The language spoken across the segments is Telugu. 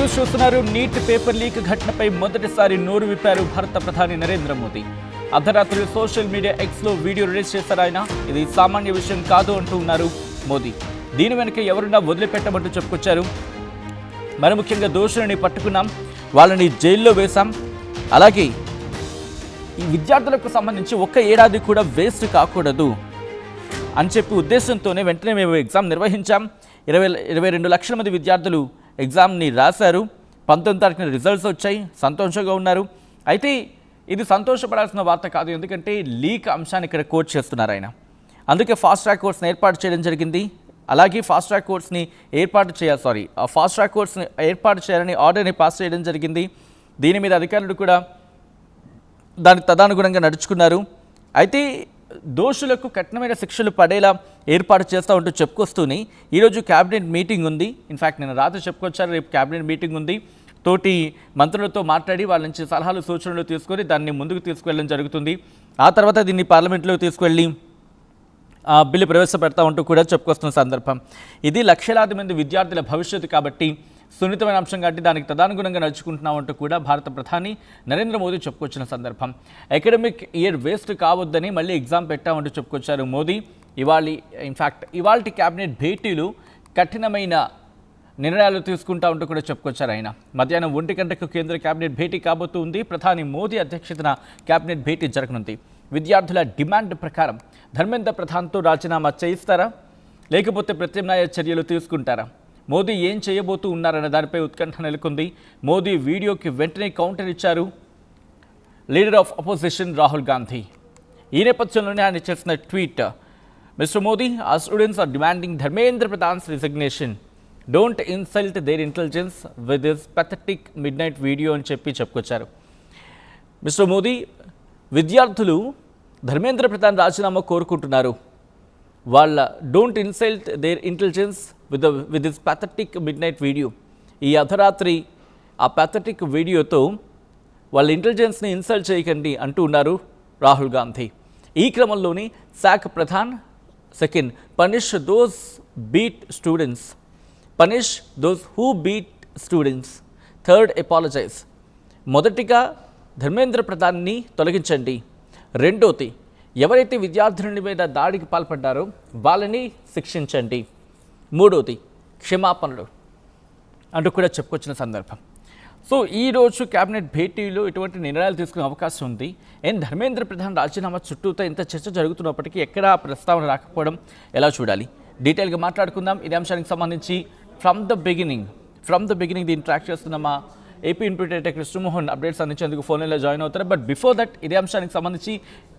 న్యూస్ చూస్తున్నారు. నీట్ పేపర్ లీక్ ఘటనపై మొదటిసారి నోరు విప్పారు భారత ప్రధాని నరేంద్ర మోదీ. అర్ధరాత్రి సోషల్ మీడియా ఎక్స్లో వీడియో రిలీజ్ చేశారు ఆయన. ఇది సామాన్య విషయం కాదు అంటూ ఉన్నారు మోదీ. దీని వెనుక ఎవరున్నా వదిలిపెట్టమంటూ చెప్పుకొచ్చారు. మరి ముఖ్యంగా దోషులని పట్టుకున్నాం, వాళ్ళని జైల్లో వేశాం, అలాగే ఈ విద్యార్థులకు సంబంధించి ఒక్క ఏడాది కూడా వేస్ట్ కాకూడదు అని చెప్పి ఉద్దేశంతోనే వెంటనే మేము ఎగ్జామ్ నిర్వహించాం. 22 లక్షల మంది విద్యార్థులు ఎగ్జామ్ని రాశారు. 19 తారీఖున రిజల్ట్స్ వచ్చాయి, సంతోషంగా ఉన్నారు. అయితే ఇది సంతోషపడాల్సిన వార్త కాదు, ఎందుకంటే లీక్ అంశాన్ని ఇక్కడ కోట్ చేస్తున్నారు ఆయన. అందుకే ఫాస్ట్ ట్రాక్ కోర్స్ని ఏర్పాటు చేయడం జరిగింది. అలాగే ఫాస్ట్ ట్రాక్ కోర్స్ని ఏర్పాటు చేయాలని ఆర్డర్ని పాస్ చేయడం జరిగింది. దీని మీద అధికారులు కూడా దానికి తదనుగుణంగా నడుచుకున్నారు. అయితే దోషులకు కఠినమైన శిక్షలు పడేలా ఏర్పాటు చేస్తూ ఉంటూ చెప్పుకొస్తూనే ఈరోజు క్యాబినెట్ మీటింగ్ ఉంది. ఇన్ఫ్యాక్ట్ నేను రాత్రి చెప్పుకొచ్చారు, రేపు క్యాబినెట్ మీటింగ్ ఉంది. తోటి మంత్రులతో మాట్లాడి వాళ్ళ నుంచి సలహాలు సూచనలు తీసుకొని దాన్ని ముందుకు తీసుకువెళ్ళడం జరుగుతుంది. ఆ తర్వాత దీన్ని పార్లమెంట్లో తీసుకువెళ్ళి బిల్లు ప్రవేశపెడతా ఉంటూ కూడా చెప్పుకొస్తున్న సందర్భం ఇది. లక్షలాది మంది విద్యార్థుల భవిష్యత్తు కాబట్టి సున్నితమైన అంశం కాబట్టి దానికి తదనుగుణంగా నడుచుకుంటున్నామంటూ కూడా భారత ప్రధాని నరేంద్ర మోదీ చెప్పుకొచ్చిన సందర్భం. అకాడమిక్ ఇయర్ వేస్ట్ కావద్దని మళ్ళీ ఎగ్జామ్ పెట్టామంటూ చెప్పుకొచ్చారు మోదీ. ఇవాళ క్యాబినెట్ భేటీలు కఠినమైన నిర్ణయాలు తీసుకుంటా ఉంటూ కూడా చెప్పుకొచ్చారు ఆయన. మధ్యాహ్నం 1 గంటకు కేంద్ర క్యాబినెట్ భేటీ కాబోతుంది. ప్రధాని మోదీ అధ్యక్షతన క్యాబినెట్ భేటీ జరగనుంది. విద్యార్థుల డిమాండ్ ప్రకారం ధర్మేంద్ర ప్రధాన్తో రాజీనామా చేయిస్తారా, లేకపోతే ప్రత్యామ్నాయ చర్యలు తీసుకుంటారా? మోదీ ఏం చేయబోతూ ఉన్నారన్న దానిపై ఉత్కంఠ నెలకొంది. మోదీ వీడియోకి వెంటనే కౌంటర్ ఇచ్చారు leader of opposition Rahul Gandhi. ఈ నేపథ్యంలోనే ఆయన చేసిన tweet, mister Modi, our students are demanding Dharmendra Pradhan's resignation. Don't insult their intelligence with this pathetic midnight video అని చెప్పుకొచ్చారు. మిస్టర్ మోదీ, విద్యార్థులు ధర్మేంద్ర ప్రధాన్ రాజీనామా కోరుకుంటున్నారు. వాళ్ళ don't insult there intelligence with this pathetic mid night video. ఈ అర్ధరాత్రి ఆ ప్యాథటిక్ వీడియోతో వాళ్ళ ఇంటెలిజెన్స్ని ఇన్సల్ట్ చేయకండి అంటూ ఉన్నారు రాహుల్ గాంధీ. ఈ క్రమంలోని శాఖ Pradhan second, punish those who beat students. Third, apologise. మొదటిగా ధర్మేంద్ర ప్రధాన్ని తొలగించండి. రెండోది, ఎవరైతే విద్యార్థుల మీద దాడికి పాల్పడ్డారో వాళ్ళని శిక్షించండి. మూడోది, క్షమాపణలు అంటూ కూడా చెప్పుకొచ్చిన సందర్భం. సో ఈరోజు క్యాబినెట్ భేటీలో ఇటువంటి నిర్ణయాలు తీసుకునే అవకాశం ఉంది. ధర్మేంద్ర ప్రధాన్ రాజీనామా చుట్టూతో ఇంత చర్చ జరుగుతున్నప్పటికీ ఎక్కడా ప్రస్తావన రాకపోవడం ఎలా చూడాలి? డీటెయిల్గా మాట్లాడుకుందాం. ఇదే అంశానికి సంబంధించి ఫ్రమ్ ద బిగినింగ్ దీన్ని ట్రాక్ చేస్తున్న మా ఏపీ ఇంప్యూటేటర్ కృష్ణమోహన్ అప్డేట్స్ అందించేందుకు ఫోన్లో జాయిన్ అవుతారు. బట్ బిఫోర్ దట్ ఇదే అంశానికి సంబంధించి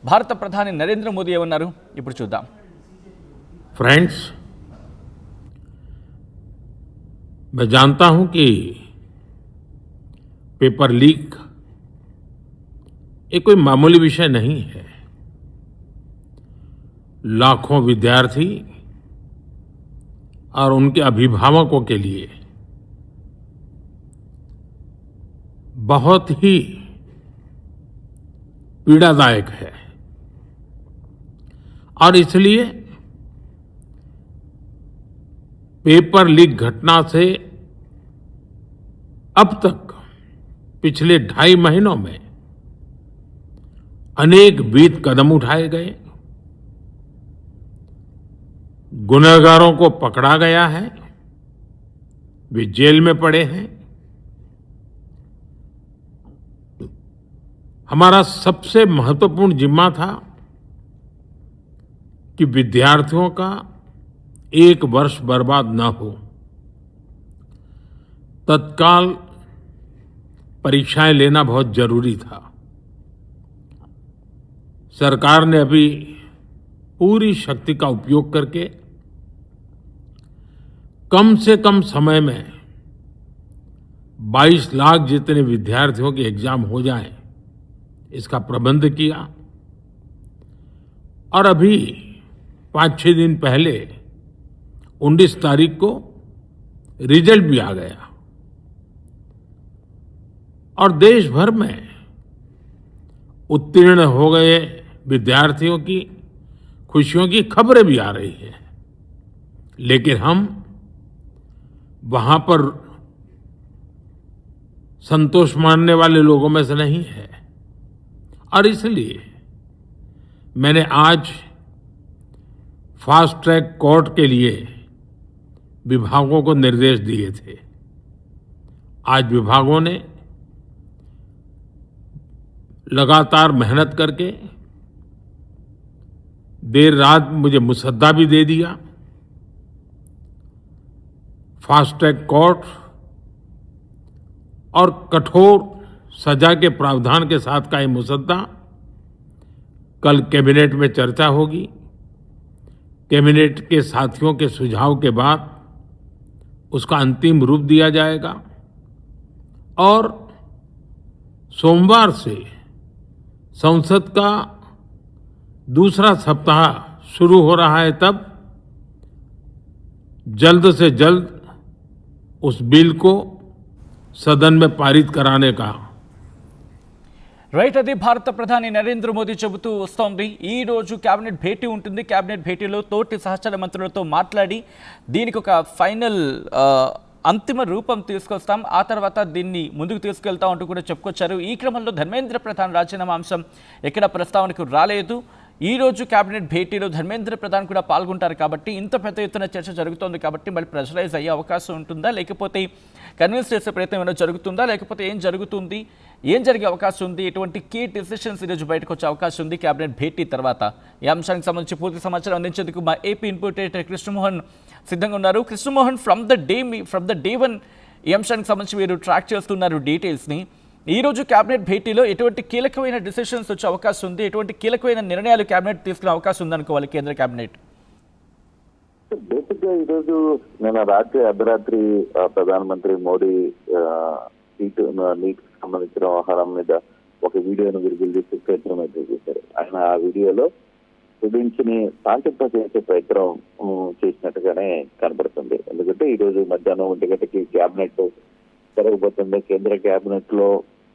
భారత ప్రధాని నరేంద్ర మోదీ ఏమన్నారు ఇప్పుడు చూద్దాం. ఫ్రెండ్స్, मैं जानता हूं कि पेपर लीक ये कोई मामूली विषय नहीं है. लाखों विद्यार्थी और उनके अभिभावकों के लिए बहुत ही पीड़ादायक है. और इसलिए पेपर लीक घटना से अब तक पिछले 2.5 महीनों में अनेक विध कदम उठाए गए. गुनहगारों को पकड़ा गया है, वे जेल में पड़े हैं. हमारा सबसे महत्वपूर्ण जिम्मा था कि विद्यार्थियों का 1 वर्ष बर्बाद न हो. तत्काल परीक्षाएं लेना बहुत जरूरी था. सरकार ने अभी पूरी शक्ति का उपयोग करके कम से कम समय में 22 लाख जितने विद्यार्थियों के एग्जाम हो जाएं, इसका प्रबंध किया. और अभी 5-6 दिन पहले 19 तारीख को रिजल्ट भी आ गया. और देश भर में उत्तीर्ण हो गए विद्यार्थियों की खुशियों की खबरें भी आ रही हैं. लेकिन हम वहां पर संतोष मानने वाले लोगों में से नहीं है। और इसलिए मैंने आज फास्ट ट्रैक कोर्ट के लिए विभागों को निर्देश दिए थे। आज विभागों ने लगातार मेहनत करके देर रात मुझे मुसद्दा भी दे दिया। फास्ट ट्रैक कोर्ट और कठोर सजा के प्रावधान के साथ का ये मुसद्दा कल कैबिनेट में चर्चा होगी। कैबिनेट के साथियों के सुझाव के बाद उसका अंतिम रूप दिया जाएगा और सोमवार से संसद का दूसरा सप्ताह शुरू हो रहा है। तब जल्द से जल्द उस बिल को सदन में पारित कराने का రైట్, అది భారత ప్రధాని నరేంద్ర మోదీ చెబుతూ వస్తోంది. ఈ రోజు కేబినెట్ భేటీ ఉంటుంది. కేబినెట్ భేటీలో తోటి సహచర మంత్రులతో మాట్లాడి దీనికి ఒక ఫైనల్ అంతిమ రూపం తీసుకొస్తాం, ఆ తర్వాత దీన్ని ముందుకు తీసుకెళ్తాం అంటూ కూడా చెప్పుకొచ్చారు. ఈ క్రమంలో ధర్మేంద్ర ప్రధాన్ రాజీనామా అంశం ఎక్కడ ప్రస్తావనకు రాలేదు. ఈ రోజు కేబినెట్ భేటీలో ధర్మేంద్ర ప్రధాన్ కూడా పాల్గొంటారు కాబట్టి ఇంత పెద్ద ఎత్తున చర్చ జరుగుతోంది కాబట్టి మళ్ళీ ప్రెషరైజ్ అయ్యే అవకాశం ఉంటుందా, లేకపోతే కన్విన్స్ చేసే ప్రయత్నం ఏమైనా జరుగుతుందా, లేకపోతే ఏం జరుగుతుంది, ఏం జరిగే అవకాశం ఉంది, ఎటువంటి కీ డిసిషన్స్ ఈరోజు బయటకు వచ్చే అవకాశం ఉంది కేబినెట్ భేటీ తర్వాత? ఈ అంశానికి సంబంధించి పూర్తి సమాచారం అందించేందుకు మా ఏపీ ఇన్పుట్ ఎడిటర్ కృష్ణమోహన్ సిద్ధంగా ఉన్నారు. Krishnamohan, from the day one ఈ అంశానికి సంబంధించి మీరు ట్రాక్ చేస్తున్నారు డీటెయిల్స్ని. ఈ రోజు కేబినెట్ భేటీలో ఎటువంటి కీలకమైన డిసిషన్స్ వచ్చే అవకాశం ఉంది, ఎటువంటి కీలకమైన నిర్ణయాలు కేబినెట్ తీసుకునే అవకాశం ఉందనుకోవాలి కేంద్ర కేబినెట్? బేసిక్ గా ఈరోజు నిన్న రాత్రి అర్ధరాత్రి ప్రధానమంత్రి మోడీ నీటికి సంబంధించిన వ్యవహారం మీద ఒక వీడియోను విడుదల చేసే ప్రయత్నం అయితే చేశారు. ఆయన ఆ వీడియోలో స్టూడెంట్స్ ని శాంతింపజేసే ప్రయత్నం చేసినట్టుగానే కనబడుతుంది. ఎందుకంటే ఈ రోజు మధ్యాహ్నం 1 గంటకి కేబినెట్ జరగబోతుంది. కేంద్ర కేబినెట్ లో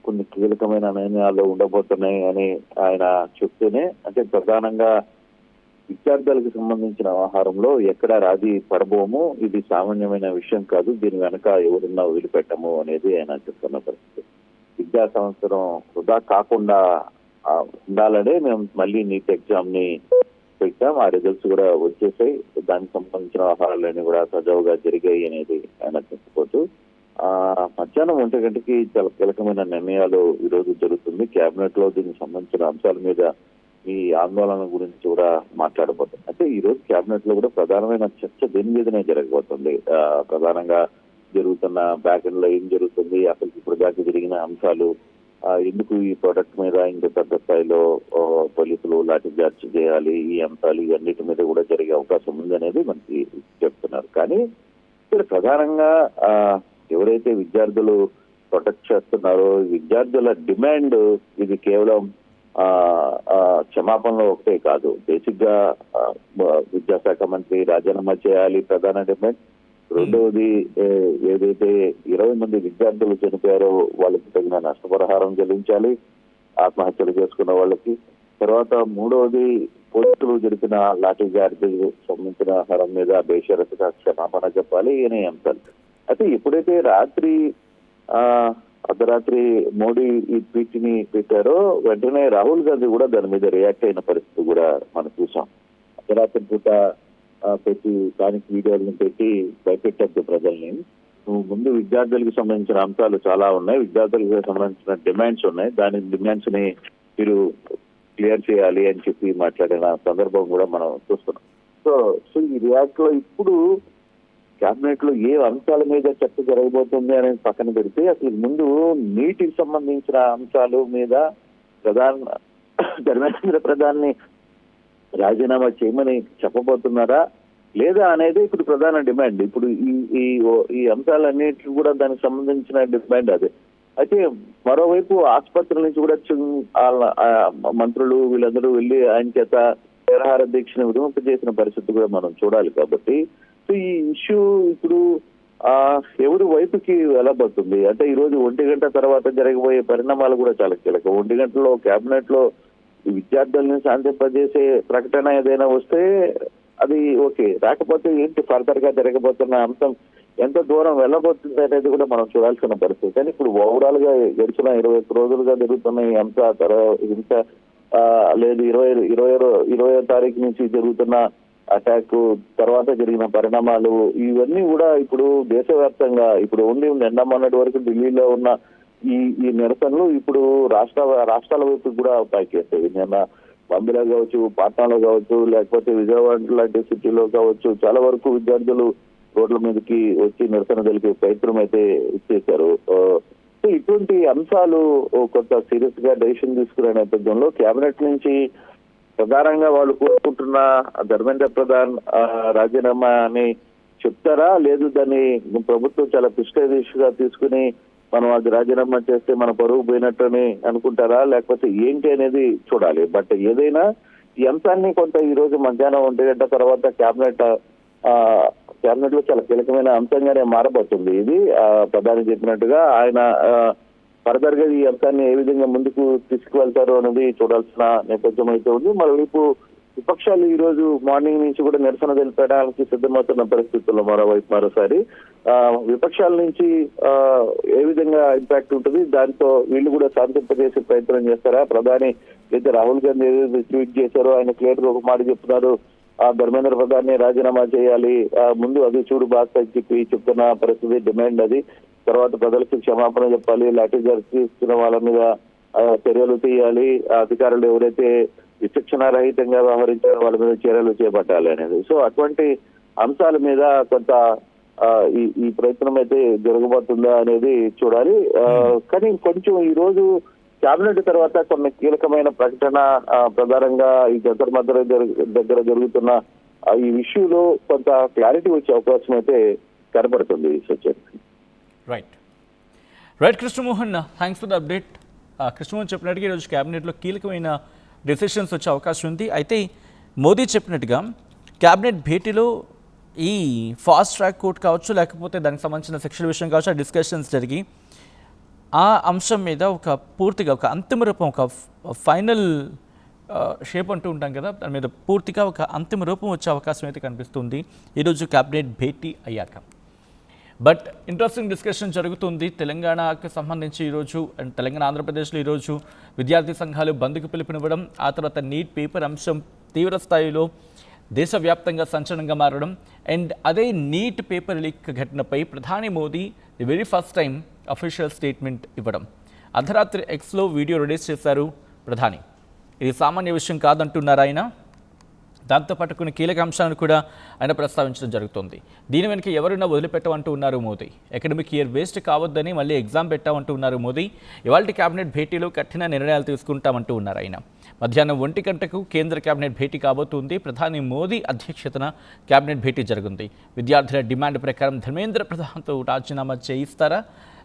కొన్ని కీలకమైన నిర్ణయాలు ఉండబోతున్నాయి అని ఆయన చెప్తూనే, అంటే ప్రధానంగా విద్యార్థులకు సంబంధించిన వ్యవహారంలో ఎక్కడ రాజీ పడబోము, ఇది సామాన్యమైన విషయం కాదు, దీని వెనక ఎవరున్నా వదిలిపెట్టము అనేది ఆయన చెప్తున్న పరిస్థితి. విద్యా సంవత్సరం వృధా కాకుండా ఉండాలనే మేము మళ్ళీ నీట్ ఎగ్జామ్ ని పెట్టాం, ఆ రిజల్ట్స్ కూడా వచ్చేసాయి, దానికి సంబంధించిన వ్యవహారాలన్నీ కూడా సజావుగా జరిగాయి అనేది ఆయన చెప్పుకోవచ్చు. మధ్యాహ్నం 1 గంటకి చాలా కీలకమైన నిర్ణయాలు ఈ రోజు జరుగుతుంది. కేబినెట్ లో దీనికి సంబంధించిన అంశాల మీద ఈ ఆందోళన గురించి కూడా మాట్లాడబోతుంది. అయితే ఈ రోజు కేబినెట్ లో కూడా ప్రధానమైన చర్చ దీని మీదనే జరగబోతుంది. ప్రధానంగా జరుగుతున్న బ్యాక్ ఎండ్ లో ఏం జరుగుతుంది, అసలు ఇప్పుడు దాకా జరిగిన అంశాలు, ఎందుకు ఈ ప్రోడక్ట్ మీద ఇంత పెద్ద స్థాయిలో పోలీసులు లాఠీ చార్జ్ చేయాలి, ఈ అంశాలు ఇవన్నిటి మీద కూడా జరిగే అవకాశం ఉంది అనేది మనకి చెప్తున్నారు. కానీ ఇక్కడ ప్రధానంగా ఎవరైతే విద్యార్థులు ప్రొటెక్ట్ చేస్తున్నారో విద్యార్థుల డిమాండ్ ఇది కేవలం క్షమాపణలో ఒకటే కాదు. బేసిక్ గా విద్యాశాఖ మంత్రి రాజీనామా చేయాలి ప్రధాన డిమాండ్. రెండవది, ఏదైతే 20 మంది విద్యార్థులు చనిపోయారో వాళ్ళకి తగిన నష్టపరిహారం చెల్లించాలి ఆత్మహత్యలు చేసుకున్న వాళ్ళకి. తర్వాత మూడవది, పోలీసులు జరిపిన లాఠీ చార్జ్ సంబంధించిన ఆహారం మీద బేషరతుగా క్షమాపణ చెప్పాలి అనే అంశాలు. అయితే ఎప్పుడైతే అర్ధరాత్రి మోడీ ఈ ట్వీట్ ని పెట్టారో వెంటనే రాహుల్ గాంధీ కూడా దాని మీద రియాక్ట్ అయిన పరిస్థితి కూడా మనం చూసాం. అర్ధరాత్రి పూట పెట్టి స్థానిక వీడియోలను పెట్టి భయపెట్టద్దు ప్రజల్ని, ముందు విద్యార్థులకు సంబంధించిన అంశాలు చాలా ఉన్నాయి, విద్యార్థులకు సంబంధించిన డిమాండ్స్ ఉన్నాయి, దాని డిమాండ్స్ ని మీరు క్లియర్ చేయాలి అని చెప్పి మాట్లాడిన సందర్భం కూడా మనం చూస్తున్నాం. సో ఈ రియాక్ట్ లో ఇప్పుడు కేబినెట్ లో ఏ అంశాల మీద చర్చ జరగబోతుంది అనేది పక్కన పెడితే అసలు ముందు నీటికి సంబంధించిన అంశాల మీద ధర్మేంద్ర ప్రధాన్ని రాజీనామా చేయమని చెప్పబోతున్నారా లేదా అనేది ఇప్పుడు ప్రధాన డిమాండ్. ఇప్పుడు ఈ అంశాలన్నిటికీ కూడా దానికి సంబంధించిన డిమాండ్ అదే. అయితే మరోవైపు ఆసుపత్రుల నుంచి కూడా మంత్రులు వీళ్ళందరూ వెళ్ళి ఆయన చేత నిరాహార దీక్షను విరమింపజేసిన పరిస్థితి కూడా మనం చూడాలి. కాబట్టి సో ఈ ఇష్యూ ఇప్పుడు ఎవరి వైపుకి వెళ్ళబోతుంది అంటే ఈ రోజు 1 గంట తర్వాత జరగబోయే పరిణామాలు కూడా చాలా కీలకం. 1 గంటలో కేబినెట్ లో విద్యార్థుల్ని శాంతింపజేసే ప్రకటన ఏదైనా వస్తే అది ఓకే, రాకపోతే ఏంటి ఫర్దర్ గా జరగబోతున్న అంశం ఎంత దూరం వెళ్ళబోతుంది అనేది కూడా మనం చూడాల్సిన పరిస్థితి. కానీ ఇప్పుడు ఓవరాల్ గా గడిచిన 21 రోజులుగా జరుగుతున్న ఈ హింస లేదు 20వ తారీఖు నుంచి జరుగుతున్న అటాక్ తర్వాత జరిగిన పరిణామాలు ఇవన్నీ కూడా ఇప్పుడు దేశవ్యాప్తంగా ఇప్పుడు ఓన్లీ నిన్న మొన్నటి వరకు ఢిల్లీలో ఉన్న ఈ నిరసనలు ఇప్పుడు రాష్ట్రాల వైపు కూడా పైకేస్తాయి. నిన్న బాంబేలో కావచ్చు, పాట్నాలో కావచ్చు, లేకపోతే విజయవాడ లాంటి సిటీలో కావచ్చు, చాలా వరకు విద్యార్థులు రోడ్ల మీదకి వచ్చి నిరసన తెలిపే ప్రయత్నం అయితే చేశారు. సో ఇటువంటి అంశాలు కొంత సీరియస్ గా డెసిషన్ తీసుకునే నేపథ్యంలో కేబినెట్ నుంచి ప్రధానంగా వాళ్ళు కోరుకుంటున్న ధర్మేంద్ర ప్రధాన్ రాజీనామా అని చెప్తారా, లేదు దాన్ని ప్రభుత్వం చాలా ప్రిస్టేజియస్ గా తీసుకుని మనం అది రాజీనామా చేస్తే మన పరువు పోయినట్టని అనుకుంటారా, లేకపోతే ఏంటి అనేది చూడాలి. బట్ ఏదైనా ఈ అంశాన్ని కొంత ఈ రోజు మధ్యాహ్నం 1 గంట తర్వాత కేబినెట్ లో చాలా కీలకమైన అంశంగానే మారబోతుంది. ఇది ప్రధాని చెప్పినట్టుగా ఆయన ఫర్దర్ గా ఈ అంశాన్ని ఏ విధంగా ముందుకు తీసుకువెళ్తారు అనేది చూడాల్సిన నేపథ్యం అయితే ఉంది. మరోవైపు విపక్షాలు ఈ రోజు మార్నింగ్ నుంచి కూడా నిరసన తెలిపడానికి సిద్ధమవుతున్న పరిస్థితుల్లో మరోసారి విపక్షాల నుంచి ఏ విధంగా ఇంపాక్ట్ ఉంటుంది, దాంతో వీళ్ళు కూడా శాంతింపజేసే ప్రయత్నం చేస్తారా? ప్రధాని అయితే రాహుల్ గాంధీ ఏదైతే ట్వీట్ చేశారో ఆయన క్లియర్ గా ఒక మాట చెప్తున్నారు, ధర్మేంద్ర ప్రధాన్ ని రాజీనామా చేయాలి, ముందు అది చూడు బాగా చెప్పి చెప్తున్న పరిస్థితి డిమాండ్ అది. తర్వాత ప్రజలకు క్షమాపణ చెప్పాలి, లాఠీ చార్జ్ తీసుకున్న వాళ్ళ మీద చర్యలు తీయాలి, అధికారులు ఎవరైతే విచక్షణారహితంగా వ్యవహరించారో వాళ్ళ మీద చర్యలు చేపట్టాలి అనేది. సో అటువంటి అంశాల మీద కొంత ఈ ప్రయత్నం అయితే జరగబోతుందా అనేది చూడాలి. కానీ కొంచెం ఈ రోజు కేబినెట్ తర్వాత కొన్ని కీలకమైన ప్రకటన ప్రధానంగా ఈ జంతర్ మంతర్ దగ్గర జరుగుతున్న ఈ ఇష్యూలో కొంత క్లారిటీ వచ్చే అవకాశం అయితే కనబడుతుంది. సత్యం. Right Krishnamohan, thanks for the update. Krishnamohan చెప్పినట్టుగా ఈరోజు క్యాబినెట్లో కీలకమైన డెసిషన్స్ వచ్చే అవకాశం ఉంది. అయితే మోదీ చెప్పినట్టుగా క్యాబినెట్ భేటీలో ఈ ఫాస్ట్ ట్రాక్ కోర్ట్ కావచ్చు, లేకపోతే దానికి సంబంధించిన సెక్షువల్ విషయం కావచ్చు, ఆ డిస్కషన్స్ జరిగి ఆ అంశం మీద ఒక పూర్తిగా ఒక అంతిమ రూపం, ఒక ఫైనల్ షేప్ అంటూ ఉంటాం కదా, దాని మీద పూర్తిగా ఒక అంతిమ రూపం వచ్చే అవకాశం అయితే కనిపిస్తుంది ఈరోజు క్యాబినెట్ భేటీ అయ్యాక. బట్ ఇంట్రెస్టింగ్ డిస్కషన్ జరుగుతుంది తెలంగాణకు సంబంధించి ఈరోజు. అండ్ తెలంగాణ ఆంధ్రప్రదేశ్లో ఈరోజు విద్యార్థి సంఘాలు బంద్కు పిలుపునివ్వడం, ఆ తర్వాత నీట్ పేపర్ అంశం తీవ్ర స్థాయిలో దేశవ్యాప్తంగా సంచలనంగా మారడం, అండ్ అదే నీట్ పేపర్ లీక్ ఘటనపై ప్రధాని Modi the very first time official statement ఇవ్వడం. అర్ధరాత్రి ఎక్స్లో వీడియో రిలీజ్ చేశారు ప్రధాని. ఇది సామాన్య విషయం కాదంటున్నారు ఆయన. దాంతోపాటు కొన్ని కీలక అంశాలను కూడా ఆయన ప్రస్తావించడం జరుగుతుంది. దీని వెనుక ఎవరైనా వదిలిపెట్టమంటూ ఉన్నారు మోదీ. అకాడమిక్ ఇయర్ వేస్ట్ కావద్దని మళ్ళీ ఎగ్జామ్ పెట్టామంటూ ఉన్నారు మోదీ. ఇవాళ క్యాబినెట్ భేటీలో కఠిన నిర్ణయాలు తీసుకుంటామంటూ ఉన్నారు ఆయన. మధ్యాహ్నం 1 గంటకు కేంద్ర కేబినెట్ భేటీ కాబోతుంది. ప్రధాని మోదీ అధ్యక్షతన కేబినెట్ భేటీ జరుగుతుంది. విద్యార్థుల డిమాండ్ ప్రకారం ధర్మేంద్ర ప్రధాన్తో రాజీనామా చేయిస్తారా,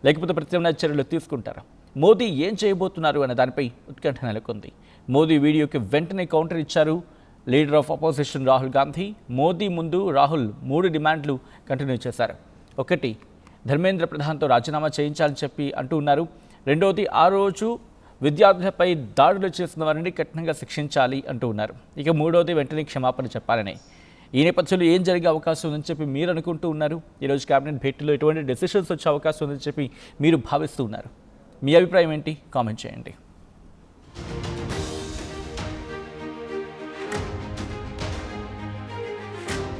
లేకపోతే ప్రత్యామ్నాయ చర్యలు తీసుకుంటారా? మోదీ ఏం చేయబోతున్నారు అనే దానిపై ఉత్కంఠ నెలకొంది. మోదీ వీడియోకి వెంటనే కౌంటర్ ఇచ్చారు leader of opposition Rahul Gandhi. Modi ముందు రాహుల్ 3 డిమాండ్లు కంటిన్యూ చేశారు. 1, ధర్మేంద్ర ప్రధాన్తో రాజీనామా చేయించాలని చెప్పి అంటూ ఉన్నారు. 2వది, ఆ రోజు విద్యార్థులపై దాడులు చేసిన వారిని కఠినంగా శిక్షించాలి అంటూ ఉన్నారు. ఇక 3వది, వెంటనే క్షమాపణ చెప్పాలని. ఈ నేపథ్యంలో ఏం జరిగే అవకాశం ఉందని చెప్పి మీరు అనుకుంటూ ఉన్నారు? ఈరోజు కేబినెట్ భేటీలో ఎటువంటి డెసిషన్స్ వచ్చే అవకాశం ఉందని చెప్పి మీరు భావిస్తూ ఉన్నారు? మీ అభిప్రాయం ఏంటి? కామెంట్ చేయండి.